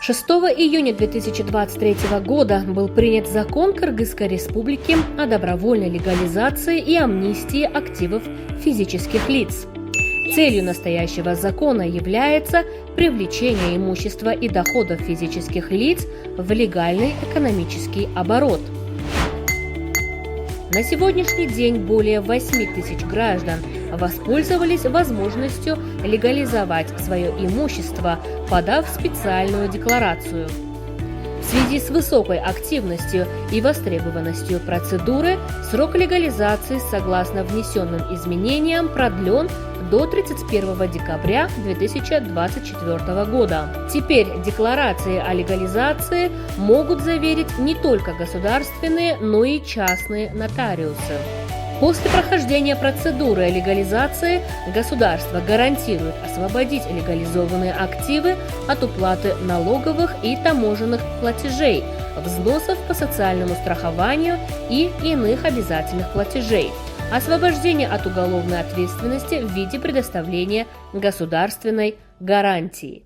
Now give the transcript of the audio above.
6 июня 2023 года был принят закон Кыргызской Республики о добровольной легализации и амнистии активов физических лиц. Целью настоящего закона является привлечение имущества и доходов физических лиц в легальный экономический оборот. На сегодняшний день более 8 тысяч граждан воспользовались возможностью легализовать свое имущество, подав специальную декларацию. В связи с высокой активностью и востребованностью процедуры срок легализации согласно внесенным изменениям продлен до 31 декабря 2024 года. Теперь декларации о легализации могут заверить не только государственные, но и частные нотариусы. После прохождения процедуры легализации государство гарантирует освободить легализованные активы от уплаты налоговых и таможенных платежей, взносов по социальному страхованию и иных обязательных платежей, освобождение от уголовной ответственности в виде предоставления государственной гарантии.